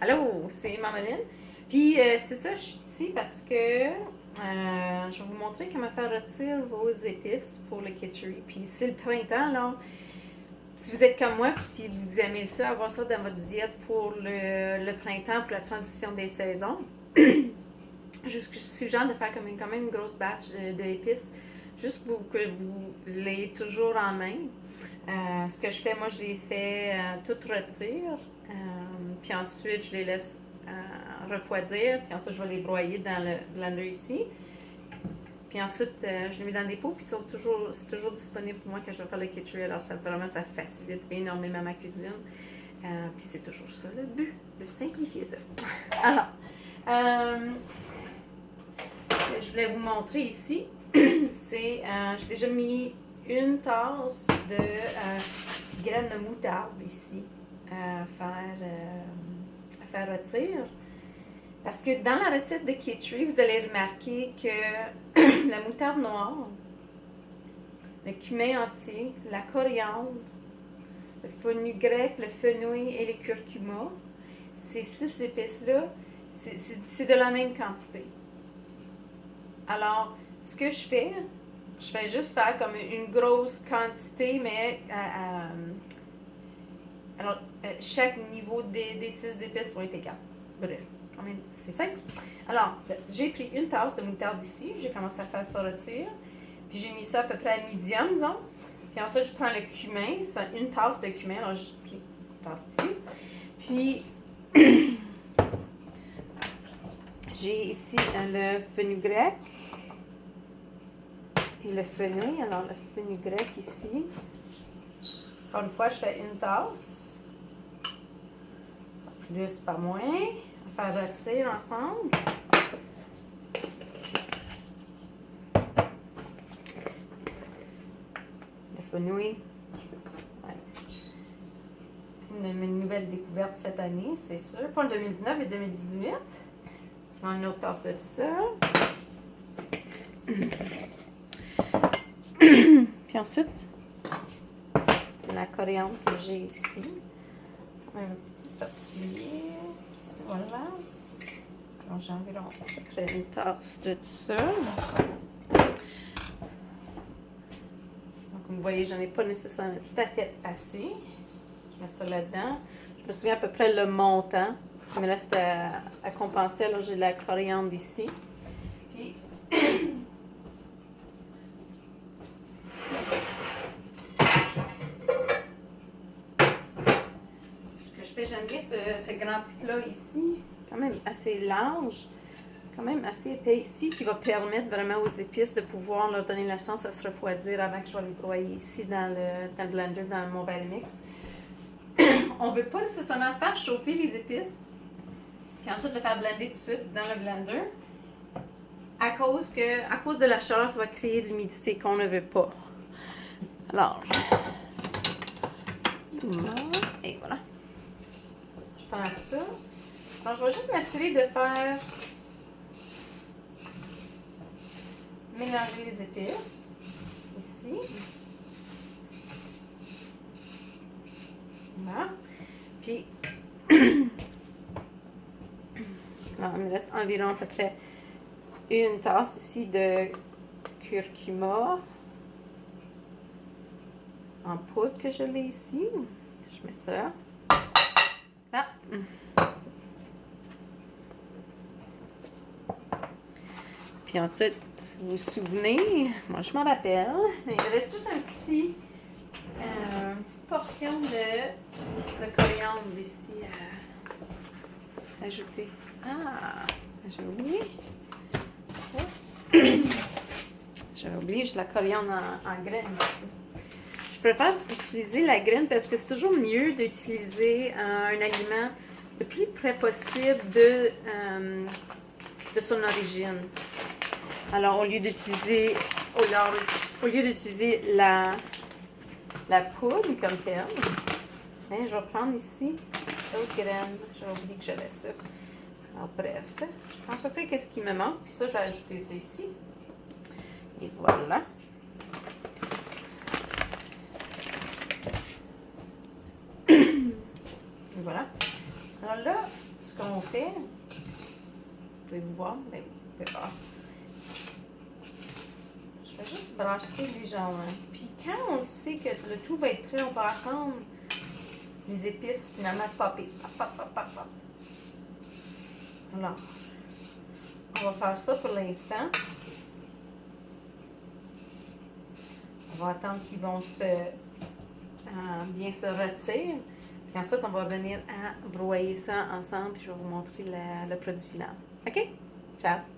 Allô, c'est Marmeline. Puis c'est ça, je suis ici parce que je vais vous montrer comment faire rôtir vos épices pour le kitchery. Puis c'est le printemps, là. Si vous êtes comme moi, puis vous aimez ça, avoir ça dans votre diète pour le printemps, pour la transition des saisons, je suggère de faire quand même une grosse batch d'épices, juste pour que vous l'ayez toujours en main. Ce que je fais, moi, je les fais toutes rôtir, puis ensuite, je les laisse refroidir, puis ensuite, je vais les broyer dans le blender ici. Puis ensuite, je les mets dans des pots, puis c'est toujours disponible pour moi quand je vais faire le kitchery. Alors, ça facilite énormément ma cuisine. Puis c'est toujours ça le but, de simplifier ça. Alors, je voulais vous montrer ici, j'ai déjà mis une tasse de graines de moutarde ici à faire rôtir. Parce que dans la recette de kitchery, vous allez remarquer que la moutarde noire, le cumin entier, la coriandre, le fenugrec, le fenouil et le curcuma, ces 6 épices-là, c'est de la même quantité. Alors, ce que je fais juste faire comme une grosse quantité, mais chaque niveau des 6 épices vont être égales. Bref, quand même, c'est simple. Alors, j'ai pris une tasse de moutarde ici, j'ai commencé à faire ça rôtir, puis j'ai mis ça à peu près à medium, disons. Puis ensuite, je prends le cumin, c'est une tasse de cumin, alors j'ai pris une tasse ici. Puis, j'ai ici le fenugrec et le fenouil. Alors, le fenugrec ici. Encore une fois, je fais une tasse. Plus, pas moins. On va faire rôtir ensemble. Le fenouil. Ouais. Une nouvelle découverte cette année, c'est sûr. Pas en 2019 mais 2018. Je prends une autre tasse de ça. Puis ensuite, la coriandre que j'ai ici. Un petit. Voilà. Donc, j'ai environ une tasse de ça. Donc, vous voyez, j'en ai pas nécessairement tout à fait assez. Je mets ça là-dedans. Je me souviens à peu près le montant. Mais là, c'était à compenser. Alors, j'ai de la coriandre ici. Puis, j'aime bien ce grand plat ici, quand même assez large, quand même assez épais ici, qui va permettre vraiment aux épices de pouvoir leur donner la chance de se refroidir avant que je vais les broyer ici dans le blender, dans mon Vitamix. On ne veut pas nécessairement faire chauffer les épices, puis ensuite le faire blender tout de suite dans le blender, à cause de la chaleur, ça va créer de l'humidité qu'on ne veut pas. Alors, et voilà. Je prends ça. Alors, je vais juste m'assurer de faire mélanger les épices ici. Voilà. Puis, alors, il me reste environ à peu près une tasse ici de curcuma en poudre que je l'ai ici. Je mets ça. Là. Puis ensuite, si vous vous souvenez, moi je m'en rappelle, mais il me reste juste une petite portion de coriandre ici à ajouter. Ah, j'ai oublié. J'avais oublié, j'ai la coriandre en graines ici. Je préfère utiliser la graine parce que c'est toujours mieux d'utiliser un aliment le plus près possible de son origine. Alors, au lieu d'utiliser la poudre comme telle, hein, je vais prendre ici d'autres graines. J'ai oublié que j'avais ça. Alors, bref, je prends à peu près qu'est-ce qui me manque. Puis ça, je vais ajouter ça ici. Et voilà. Voilà. Alors là, ce qu'on fait, pouvez-vous voir? Ben oui, vous pouvez voir. Je vais juste brasser légèrement. Puis quand on sait que le tout va être prêt, on va attendre les épices finalement popper. Pop, pop, pop, pop, pop. Alors, on va faire ça pour l'instant. On va attendre qu'ils vont bien se retirer. Puis ensuite, on va venir à broyer ça ensemble. Puis je vais vous montrer le produit final. OK? Ciao!